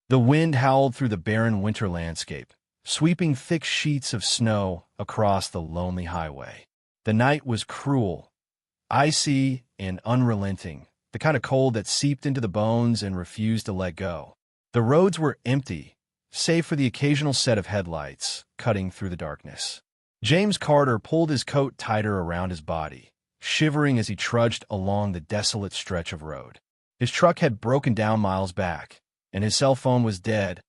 The wind howled through the barren winter landscape, sweeping thick sheets of snow across the lonely highway. The night was cruel, icy, and unrelenting, the kind of cold that seeped into the bones and refused to let go. The roads were empty, save for the occasional set of headlights cutting through the darkness. James Carter pulled his coat tighter around his body, shivering as he trudged along the desolate stretch of road. His truck had broken down miles back, and his cell phone was dead,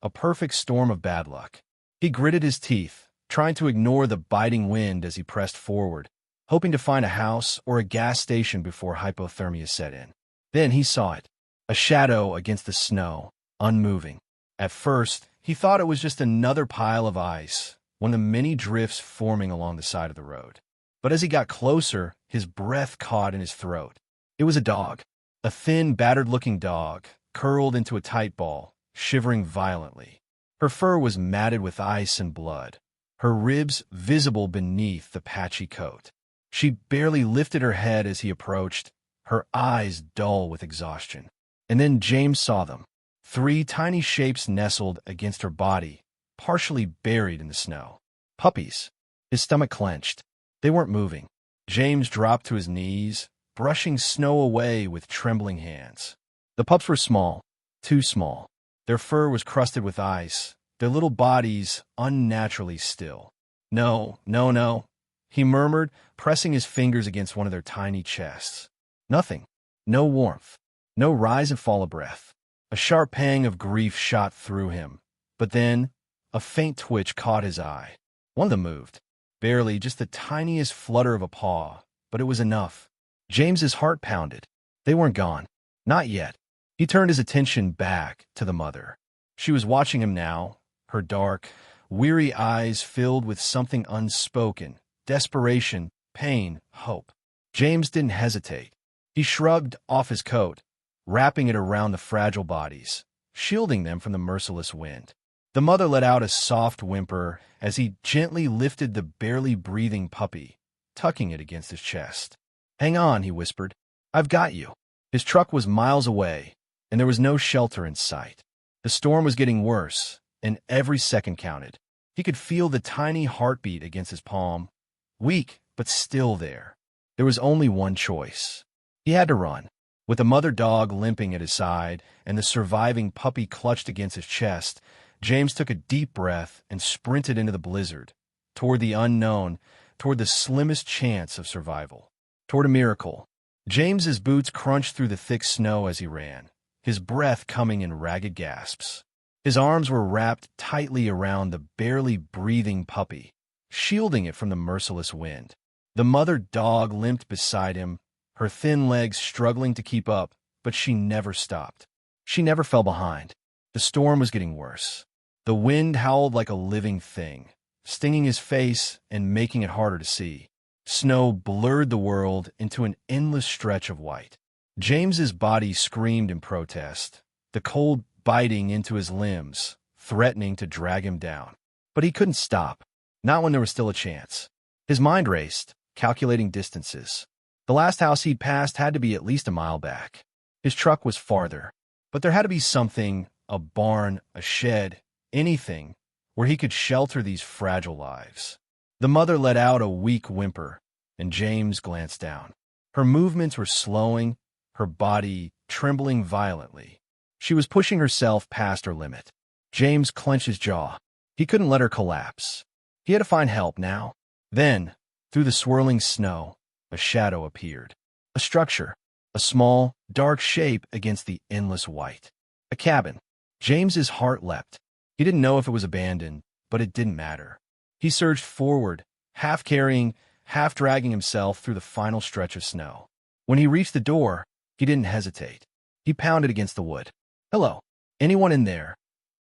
a perfect storm of bad luck. He gritted his teeth, trying to ignore the biting wind as he pressed forward, hoping to find a house or a gas station before hypothermia set in. Then he saw it, a shadow against the snow, unmoving. At first, he thought it was just another pile of ice, one of the many drifts forming along the side of the road. But as he got closer, his breath caught in his throat. It was a dog, a thin, battered-looking dog, curled into a tight ball, shivering violently. Her fur was matted with ice and blood, her ribs visible beneath the patchy coat. She barely lifted her head as he approached, her eyes dull with exhaustion. And then James saw them. 3 tiny shapes nestled against her body, partially buried in the snow. Puppies. His stomach clenched. They weren't moving. James dropped to his knees, brushing snow away with trembling hands. The pups were small, too small. Their fur was crusted with ice, their little bodies unnaturally still. No, no, no, he murmured, pressing his fingers against one of their tiny chests. Nothing. No warmth. No rise and fall of breath. A sharp pang of grief shot through him, but then a faint twitch caught his eye. One of them moved. Barely, just the tiniest flutter of a paw, but it was enough. James's heart pounded. They weren't gone. Not yet. He turned his attention back to the mother. She was watching him now, her dark, weary eyes filled with something unspoken, desperation, pain, hope. James didn't hesitate. He shrugged off his coat, wrapping it around the fragile bodies, shielding them from the merciless wind. The mother let out a soft whimper as he gently lifted the barely breathing puppy, tucking it against his chest. "Hang on," he whispered. "I've got you." His truck was miles away, and there was no shelter in sight. The storm was getting worse, and every second counted. He could feel the tiny heartbeat against his palm, weak but still there. There was only one choice. He had to run. With the mother dog limping at his side and the surviving puppy clutched against his chest, James took a deep breath and sprinted into the blizzard, toward the unknown, toward the slimmest chance of survival, toward a miracle. James's boots crunched through the thick snow as he ran, his breath coming in ragged gasps. His arms were wrapped tightly around the barely breathing puppy, shielding it from the merciless wind. The mother dog limped beside him, her thin legs struggling to keep up, but she never stopped. She never fell behind. The storm was getting worse. The wind howled like a living thing, stinging his face and making it harder to see. Snow blurred the world into an endless stretch of white. James's body screamed in protest, the cold biting into his limbs, threatening to drag him down. But he couldn't stop, not when there was still a chance. His mind raced, calculating distances. The last house he'd passed had to be at least a mile back. His truck was farther, but there had to be something, a barn, a shed, anything, where he could shelter these fragile lives. The mother let out a weak whimper, and James glanced down. Her movements were slowing, her body trembling violently. She was pushing herself past her limit. James clenched his jaw. He couldn't let her collapse. He had to find help now. Then, through the swirling snow, a shadow appeared. A structure, a small, dark shape against the endless white. A cabin. James's heart leapt. He didn't know if it was abandoned, but it didn't matter. He surged forward, half carrying, half dragging himself through the final stretch of snow. When he reached the door, he didn't hesitate. He pounded against the wood. "Hello, anyone in there?"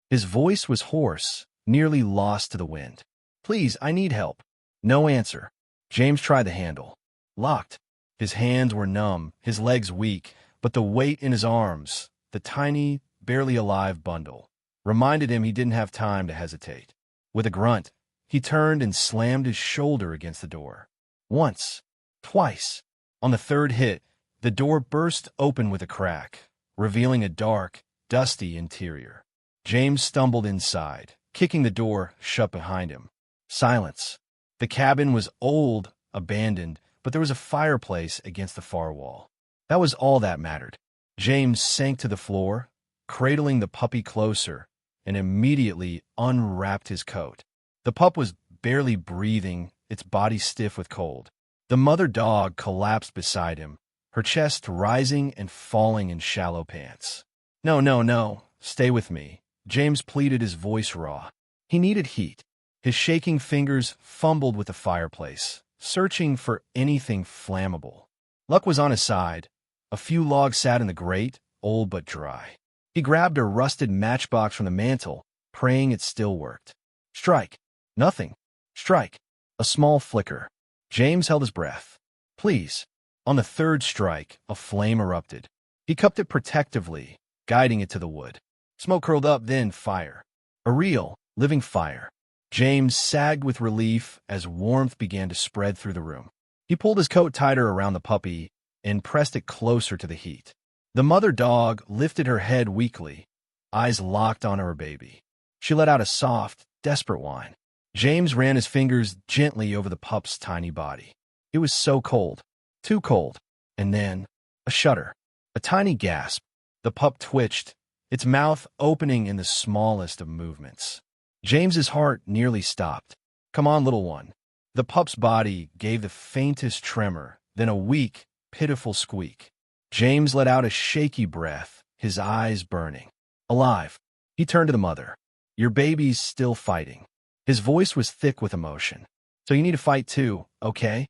His voice was hoarse, nearly lost to the wind. "Please, I need help." No answer. James tried the handle. Locked. His hands were numb, his legs weak, but the weight in his arms, the tiny, barely alive bundle, reminded him he didn't have time to hesitate. With a grunt, he turned and slammed his shoulder against the door. Once. Twice. On the third hit, the door burst open with a crack, revealing a dark, dusty interior. James stumbled inside, kicking the door shut behind him. Silence. The cabin was old, abandoned, but there was a fireplace against the far wall. That was all that mattered. James sank to the floor, cradling the puppy closer, and immediately unwrapped his coat. The pup was barely breathing, its body stiff with cold. The mother dog collapsed beside him, her chest rising and falling in shallow pants. "No, no, no, stay with me," James pleaded, his voice raw. He needed heat. His shaking fingers fumbled with the fireplace, searching for anything flammable. Luck was on his side. A few logs sat in the grate, old but dry. He grabbed a rusted matchbox from the mantel, praying it still worked. Strike. Nothing. Strike. A small flicker. James held his breath. Please. On the third strike, a flame erupted. He cupped it protectively, guiding it to the wood. Smoke curled up, then fire. A real, living fire. James sagged with relief as warmth began to spread through the room. He pulled his coat tighter around the puppy and pressed it closer to the heat. The mother dog lifted her head weakly, eyes locked on her baby. She let out a soft, desperate whine. James ran his fingers gently over the pup's tiny body. It was so cold, too cold. And then, a shudder, a tiny gasp. The pup twitched, its mouth opening in the smallest of movements. James's heart nearly stopped. Come on, little one. The pup's body gave the faintest tremor, then a weak, pitiful squeak. James let out a shaky breath, his eyes burning. Alive. He turned to the mother. Your baby's still fighting. His voice was thick with emotion. So you need to fight too, okay?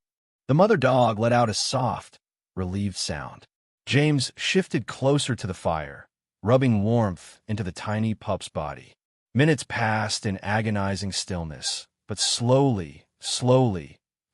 The mother dog let out a soft, relieved sound. James shifted closer to the fire, rubbing warmth into the tiny pup's body. Minutes passed in agonizing stillness, but slowly,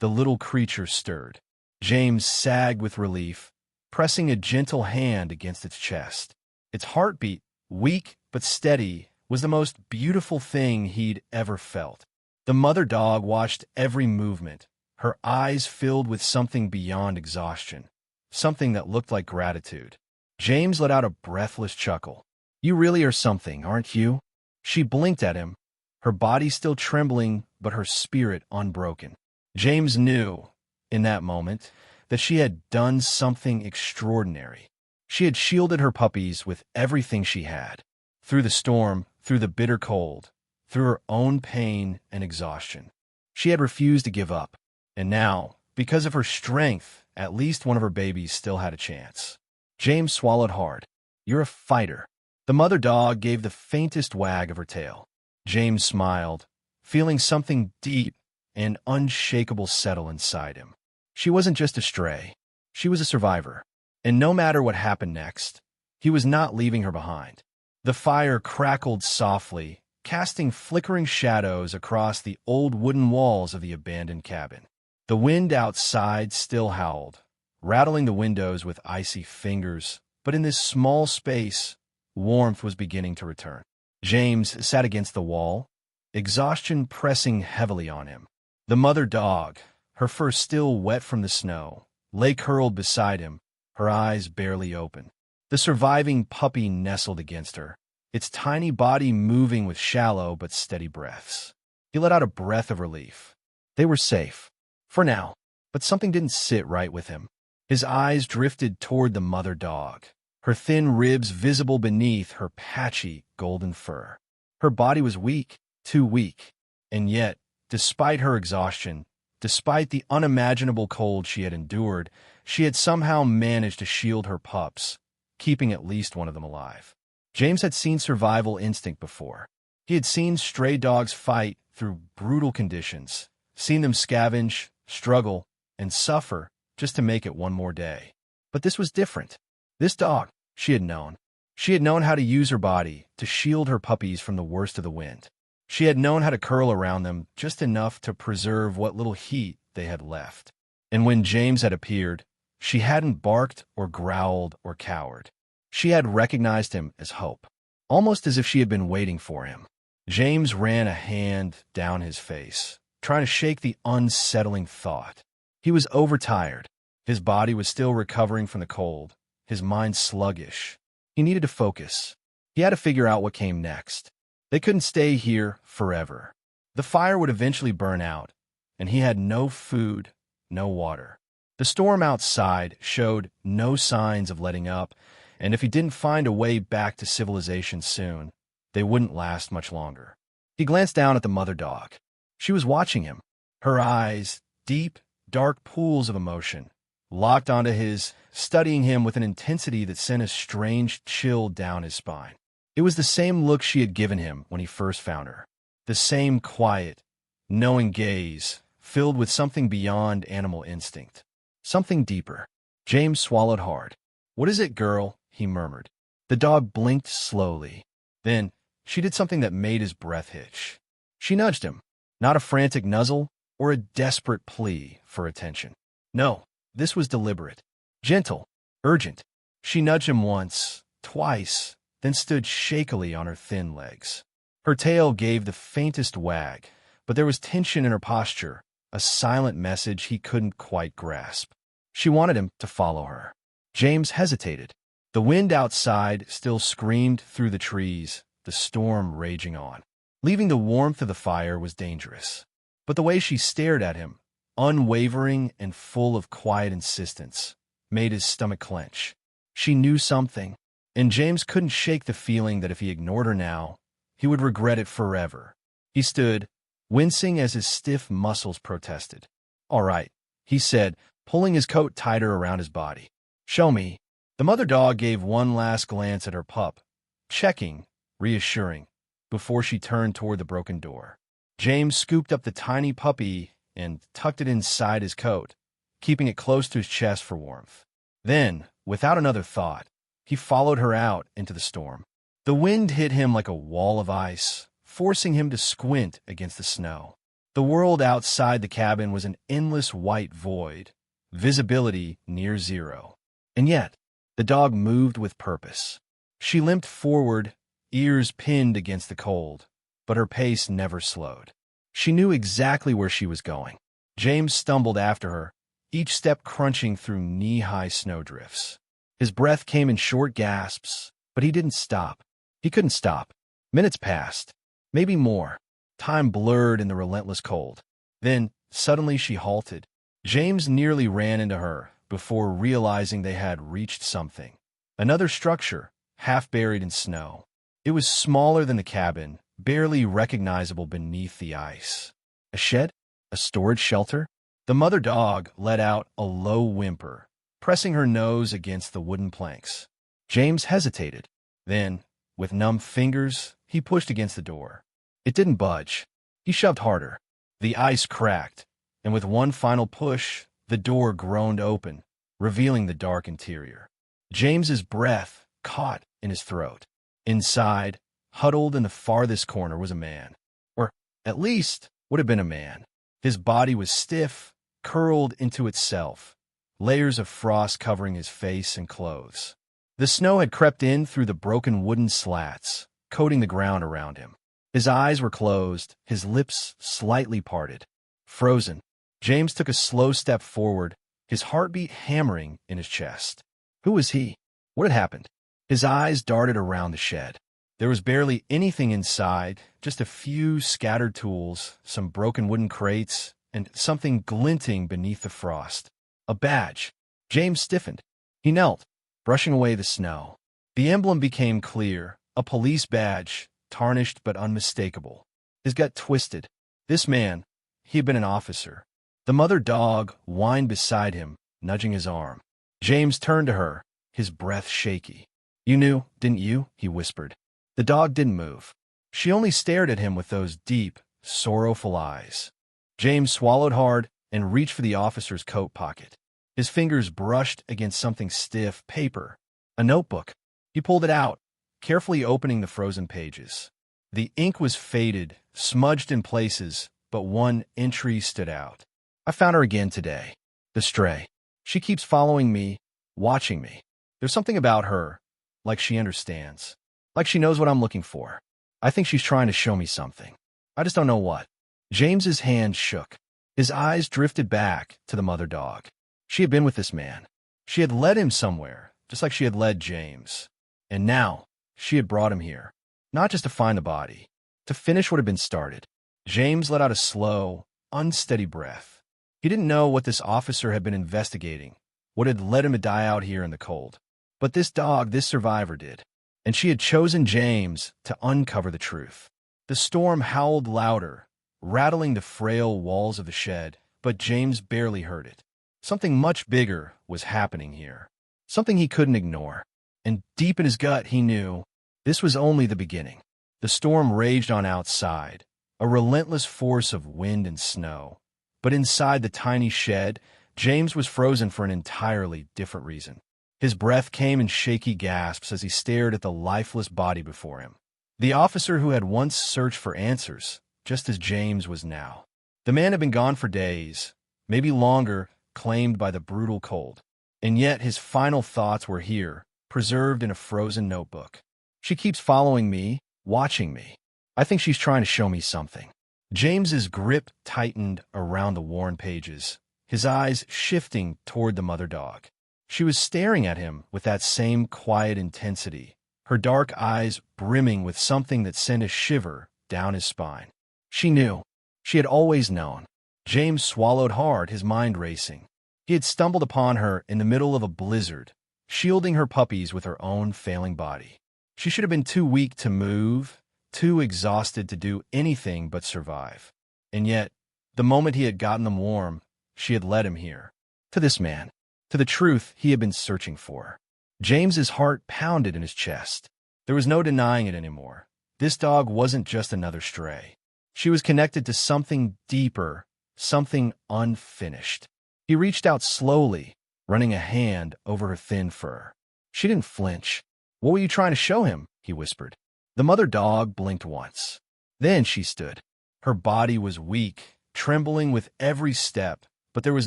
the little creature stirred. James sagged with relief, pressing a gentle hand against its chest. Its heartbeat, weak but steady, was the most beautiful thing he'd ever felt. The mother dog watched every movement, her eyes filled with something beyond exhaustion, something that looked like gratitude. James let out a breathless chuckle. You really are something, aren't you? She blinked at him, her body still trembling, but her spirit unbroken. James knew, in that moment, that she had done something extraordinary. She had shielded her puppies with everything she had. Through the storm, through the bitter cold, through her own pain and exhaustion. She had refused to give up. And now, because of her strength, at least one of her babies still had a chance. James swallowed hard. You're a fighter. The mother dog gave the faintest wag of her tail. James smiled, feeling something deep and unshakable settle inside him. She wasn't just a stray. She was a survivor. And no matter what happened next, he was not leaving her behind. The fire crackled softly, casting flickering shadows across the old wooden walls of the abandoned cabin. The wind outside still howled, rattling the windows with icy fingers, but in this small space, warmth was beginning to return. James sat against the wall, exhaustion pressing heavily on him. The mother dog, her fur still wet from the snow, lay curled beside him, her eyes barely open. The surviving puppy nestled against her, its tiny body moving with shallow but steady breaths. He let out a breath of relief. They were safe. For now. But something didn't sit right with him. His eyes drifted toward the mother dog, her thin ribs visible beneath her patchy golden fur. Her body was weak, too weak. And yet, despite her exhaustion, despite the unimaginable cold she had endured, she had somehow managed to shield her pups, keeping at least one of them alive. James had seen survival instinct before. He had seen stray dogs fight through brutal conditions, seen them scavenge, struggle, and suffer just to make it one more day. But this was different. This dog, she had known. She had known how to use her body to shield her puppies from the worst of the wind. She had known how to curl around them just enough to preserve what little heat they had left. And when James had appeared, she hadn't barked or growled or cowered. She had recognized him as hope, almost as if she had been waiting for him. James ran a hand down his face, trying to shake the unsettling thought. He was overtired. His body was still recovering from the cold, his mind sluggish. He needed to focus. He had to figure out what came next. They couldn't stay here forever. The fire would eventually burn out, and he had no food, no water. The storm outside showed no signs of letting up, and if he didn't find a way back to civilization soon, they wouldn't last much longer. He glanced down at the mother dog. She was watching him, her eyes, deep, dark pools of emotion, locked onto his, studying him with an intensity that sent a strange chill down his spine. It was the same look she had given him when he first found her. The same quiet, knowing gaze, filled with something beyond animal instinct. Something deeper. James swallowed hard. "What is it, girl?" he murmured. The dog blinked slowly. Then she did something that made his breath hitch. She nudged him, not a frantic nuzzle or a desperate plea for attention. No, this was deliberate, gentle, urgent. She nudged him once, twice, then stood shakily on her thin legs. Her tail gave the faintest wag, but there was tension in her posture, a silent message he couldn't quite grasp. She wanted him to follow her. James hesitated. The wind outside still screamed through the trees, the storm raging on. Leaving the warmth of the fire was dangerous. But the way she stared at him, unwavering and full of quiet insistence, made his stomach clench. She knew something, and James couldn't shake the feeling that if he ignored her now, he would regret it forever. He stood, wincing as his stiff muscles protested. "All right," he said, pulling his coat tighter around his body. "Show me." The mother dog gave one last glance at her pup, checking, reassuring, before she turned toward the broken door. James scooped up the tiny puppy and tucked it inside his coat, keeping it close to his chest for warmth. Then, without another thought, he followed her out into the storm. The wind hit him like a wall of ice, forcing him to squint against the snow. The world outside the cabin was an endless white void, visibility near zero. And yet, the dog moved with purpose. She limped forward, ears pinned against the cold, but her pace never slowed. She knew exactly where she was going. James stumbled after her, each step crunching through knee-high snowdrifts. His breath came in short gasps, but he didn't stop. He couldn't stop. Minutes passed, maybe more. Time blurred in the relentless cold. Then, suddenly she halted. James nearly ran into her before realizing they had reached something. Another structure, half buried in snow. It was smaller than the cabin, barely recognizable beneath the ice. A shed? A storage shelter? The mother dog let out a low whimper, pressing her nose against the wooden planks. James hesitated. Then, with numb fingers, he pushed against the door. It didn't budge. He shoved harder. The ice cracked, and with one final push, the door groaned open, revealing the dark interior. James's breath caught in his throat. Inside, huddled in the farthest corner, was a man. Or, at least, would have been a man. His body was stiff, curled into itself, layers of frost covering his face and clothes. The snow had crept in through the broken wooden slats, coating the ground around him. His eyes were closed, his lips slightly parted. Frozen, James took a slow step forward, his heartbeat hammering in his chest. Who was he? What had happened? His eyes darted around the shed. There was barely anything inside, just a few scattered tools, some broken wooden crates, and something glinting beneath the frost. A badge. James stiffened. He knelt, brushing away the snow. The emblem became clear, a police badge, tarnished but unmistakable. His gut twisted. This man, he had been an officer. The mother dog whined beside him, nudging his arm. James turned to her, his breath shaky. "You knew, didn't you?" he whispered. The dog didn't move. She only stared at him with those deep, sorrowful eyes. James swallowed hard and reached for the officer's coat pocket. His fingers brushed against something stiff, paper, a notebook. He pulled it out, carefully opening the frozen pages. The ink was faded, smudged in places, but one entry stood out. "I found her again today. The stray. She keeps following me, watching me. There's something about her, like she understands. Like she knows what I'm looking for. I think she's trying to show me something. I just don't know what." James's hand shook. His eyes drifted back to the mother dog. She had been with this man. She had led him somewhere, just like she had led James. And now, she had brought him here, not just to find the body, to finish what had been started. James let out a slow, unsteady breath. He didn't know what this officer had been investigating, what had led him to die out here in the cold. But this dog, this survivor did. And she had chosen James to uncover the truth. The storm howled louder, rattling the frail walls of the shed, but James barely heard it. Something much bigger was happening here. Something he couldn't ignore. And deep in his gut, he knew this was only the beginning. The storm raged on outside, a relentless force of wind and snow. But inside the tiny shed, James was frozen for an entirely different reason. His breath came in shaky gasps as he stared at the lifeless body before him. The officer who had once searched for answers, just as James was now. The man had been gone for days, maybe longer, claimed by the brutal cold. And yet his final thoughts were here, preserved in a frozen notebook. She keeps following me, watching me. I think she's trying to show me something. James's grip tightened around the worn pages, his eyes shifting toward the mother dog. She was staring at him with that same quiet intensity, her dark eyes brimming with something that sent a shiver down his spine. She knew. She had always known. James swallowed hard, his mind racing. He had stumbled upon her in the middle of a blizzard, shielding her puppies with her own failing body. She should have been too weak to move, too exhausted to do anything but survive. And yet, the moment he had gotten them warm, she had led him here, to this man, to the truth he had been searching for. James's heart pounded in his chest. There was no denying it anymore. This dog wasn't just another stray. She was connected to something deeper, something unfinished. He reached out slowly, running a hand over her thin fur. She didn't flinch. "What were you trying to show him?" he whispered. The mother dog blinked once. Then she stood. Her body was weak, trembling with every step, but there was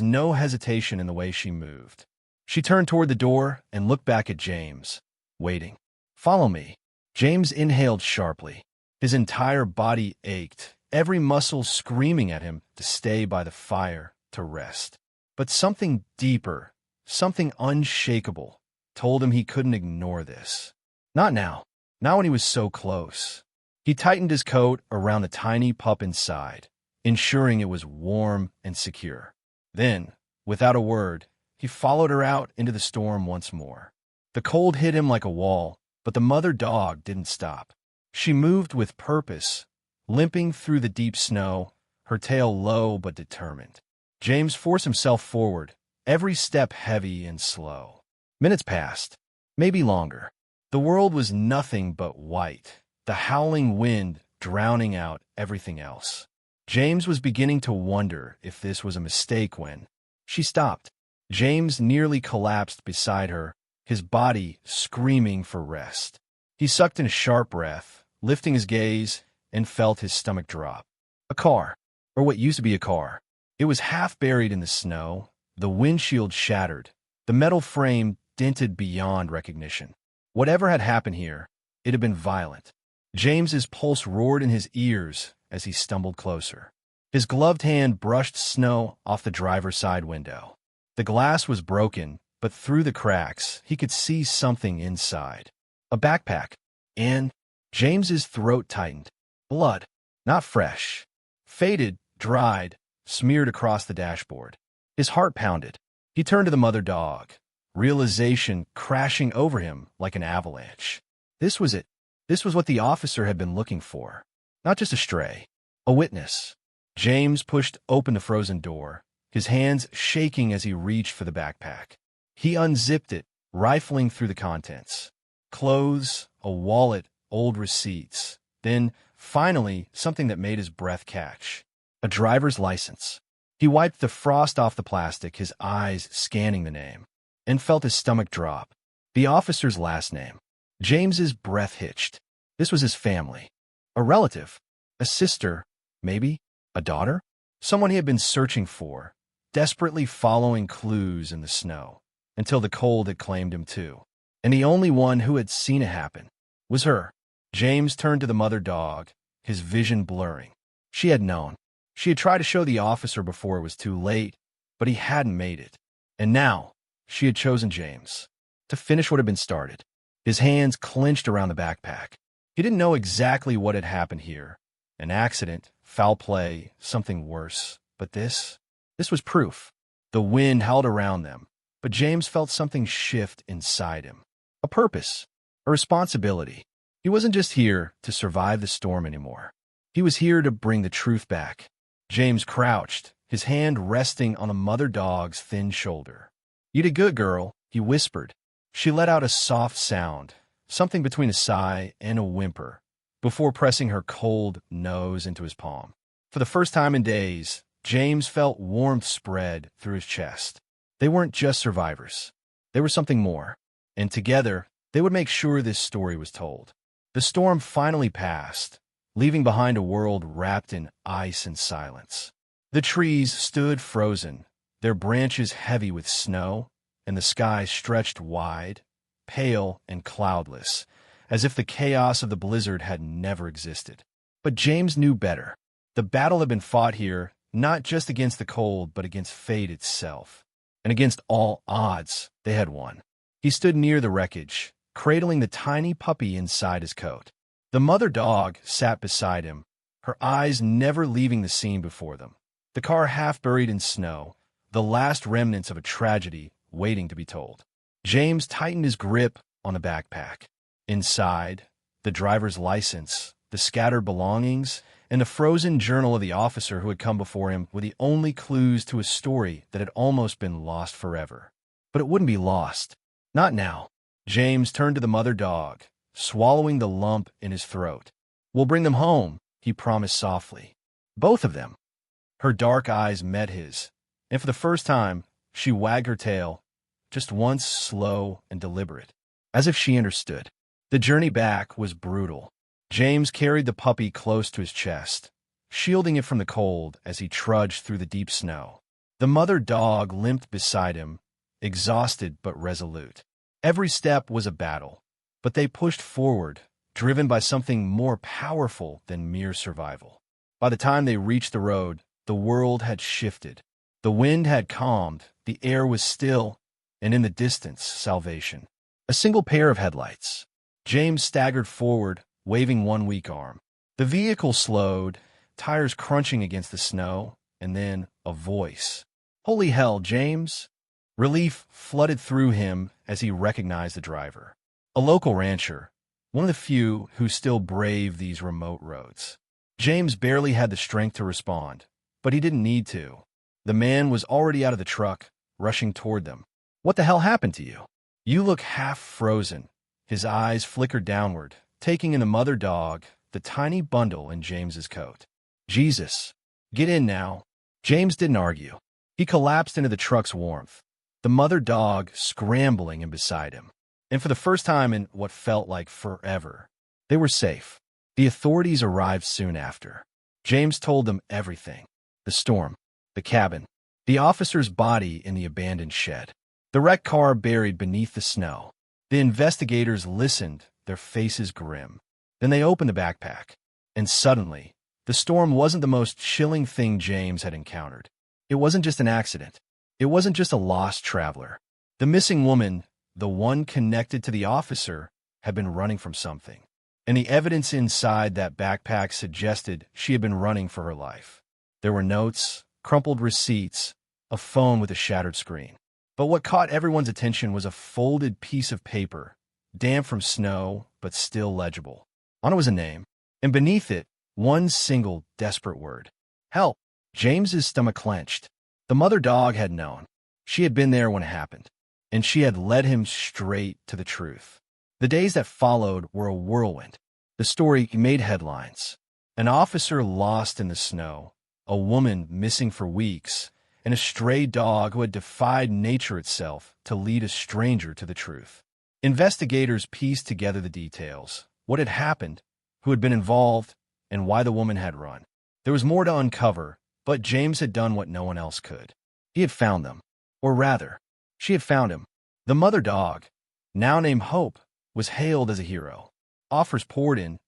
no hesitation in the way she moved. She turned toward the door and looked back at James, waiting. "Follow me." James inhaled sharply. His entire body ached, every muscle screaming at him to stay by the fire, to rest. But something deeper, something unshakable, told him he couldn't ignore this. Not now, not when he was so close. He tightened his coat around the tiny pup inside, ensuring it was warm and secure. Then, without a word, he followed her out into the storm once more. The cold hit him like a wall, but the mother dog didn't stop. She moved with purpose, limping through the deep snow, her tail low but determined. James forced himself forward, every step heavy and slow. Minutes passed, maybe longer. The world was nothing but white, the howling wind drowning out everything else. James was beginning to wonder if this was a mistake when she stopped. James nearly collapsed beside her, his body screaming for rest. He sucked in a sharp breath, lifting his gaze, and felt his stomach drop. A car, or what used to be a car. It was half buried in the snow, the windshield shattered, the metal frame dented beyond recognition. Whatever had happened here, it had been violent. James's pulse roared in his ears as he stumbled closer. His gloved hand brushed snow off the driver's side window. The glass was broken, but through the cracks, he could see something inside. A backpack. And James's throat tightened. Blood. Not fresh. Faded, dried, smeared across the dashboard. His heart pounded. He turned to the mother dog, realization crashing over him like an avalanche. This was it. This was what the officer had been looking for. Not just a stray. A witness. James pushed open the frozen door, his hands shaking as he reached for the backpack. He unzipped it, rifling through the contents. Clothes, a wallet, old receipts. Then, finally, something that made his breath catch. A driver's license. He wiped the frost off the plastic, his eyes scanning the name, and felt his stomach drop. The officer's last name. James's breath hitched. This was his family. A relative. A sister. Maybe. A daughter? Someone he had been searching for, desperately following clues in the snow, until the cold had claimed him too. And the only one who had seen it happen was her. James turned to the mother dog, his vision blurring. She had known. She had tried to show the officer before it was too late, but he hadn't made it. And now, she had chosen James to finish what had been started. His hands clenched around the backpack. He didn't know exactly what had happened here. An accident, foul play, something worse. But this was proof. The wind howled around them, but James felt something shift inside him. A purpose, a responsibility. He wasn't just here to survive the storm anymore. He was here to bring the truth back. James crouched, his hand resting on the mother dog's thin shoulder. "You did good, girl," he whispered. She let out a soft sound, something between a sigh and a whimper, before pressing her cold nose into his palm. For the first time in days, James felt warmth spread through his chest. They weren't just survivors. They were something more. And together, they would make sure this story was told. The storm finally passed, leaving behind a world wrapped in ice and silence. The trees stood frozen, their branches heavy with snow, and the sky stretched wide, pale and cloudless, as if the chaos of the blizzard had never existed. But James knew better. The battle had been fought here, not just against the cold, but against fate itself. And against all odds, they had won. He stood near the wreckage, cradling the tiny puppy inside his coat. The mother dog sat beside him, her eyes never leaving the scene before them. The car half buried in snow, the last remnants of a tragedy waiting to be told. James tightened his grip on the backpack. Inside, the driver's license, the scattered belongings, and the frozen journal of the officer who had come before him were the only clues to a story that had almost been lost forever. But it wouldn't be lost. Not now. James turned to the mother dog, swallowing the lump in his throat. "We'll bring them home," he promised softly. Both of them. Her dark eyes met his, and for the first time, she wagged her tail, just once, slow and deliberate, as if she understood. The journey back was brutal. James carried the puppy close to his chest, shielding it from the cold as he trudged through the deep snow. The mother dog limped beside him, exhausted but resolute. Every step was a battle, but they pushed forward, driven by something more powerful than mere survival. By the time they reached the road, the world had shifted. The wind had calmed, the air was still, and in the distance, salvation. A single pair of headlights. James staggered forward, waving one weak arm. The vehicle slowed, tires crunching against the snow, and then a voice. "Holy hell, James!" Relief flooded through him as he recognized the driver. A local rancher, one of the few who still brave these remote roads. James barely had the strength to respond, but he didn't need to. The man was already out of the truck, rushing toward them. "What the hell happened to you? You look half frozen." His eyes flickered downward, taking in the mother dog, the tiny bundle in James's coat. "Jesus, get in now." James didn't argue. He collapsed into the truck's warmth, the mother dog scrambling in beside him. And for the first time in what felt like forever, they were safe. The authorities arrived soon after. James told them everything. The storm, the cabin, the officer's body in the abandoned shed, the wrecked car buried beneath the snow. The investigators listened, their faces grim. Then they opened the backpack. And suddenly, the storm wasn't the most chilling thing James had encountered. It wasn't just an accident. It wasn't just a lost traveler. The missing woman, the one connected to the officer, had been running from something. And the evidence inside that backpack suggested she had been running for her life. There were notes, crumpled receipts, a phone with a shattered screen. But what caught everyone's attention was a folded piece of paper, damp from snow, but still legible. On it was a name, and beneath it, one single desperate word. Help! James's stomach clenched. The mother dog had known. She had been there when it happened, and she had led him straight to the truth. The days that followed were a whirlwind. The story made headlines. An officer lost in the snow, a woman missing for weeks, and a stray dog who had defied nature itself to lead a stranger to the truth. Investigators pieced together the details, what had happened, who had been involved, and why the woman had run. There was more to uncover, but James had done what no one else could. He had found them. Or rather, she had found him. The mother dog, now named Hope, was hailed as a hero. Offers poured in,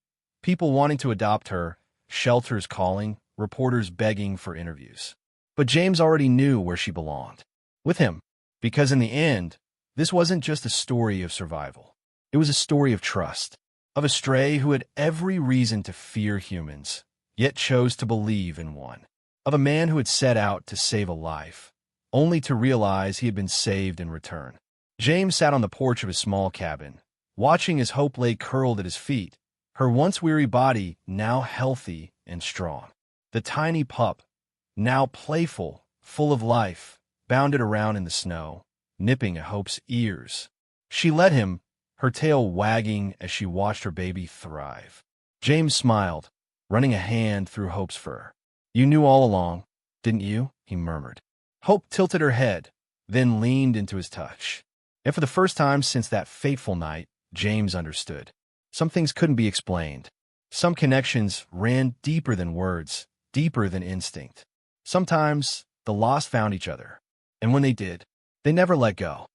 people wanting to adopt her, shelters calling, reporters begging for interviews. But James already knew where she belonged. With him. Because in the end, this wasn't just a story of survival. It was a story of trust, of a stray who had every reason to fear humans, yet chose to believe in one, of a man who had set out to save a life, only to realize he had been saved in return. James sat on the porch of his small cabin, watching as Hope lay curled at his feet, her once weary body now healthy and strong. The tiny pup, now playful, full of life, bounded around in the snow, nipping at Hope's ears. She let him, her tail wagging as she watched her baby thrive. James smiled, running a hand through Hope's fur. "You knew all along, didn't you?" he murmured. Hope tilted her head, then leaned into his touch. And for the first time since that fateful night, James understood. Some things couldn't be explained. Some connections ran deeper than words, deeper than instinct. Sometimes the lost found each other, and when they did, they never let go.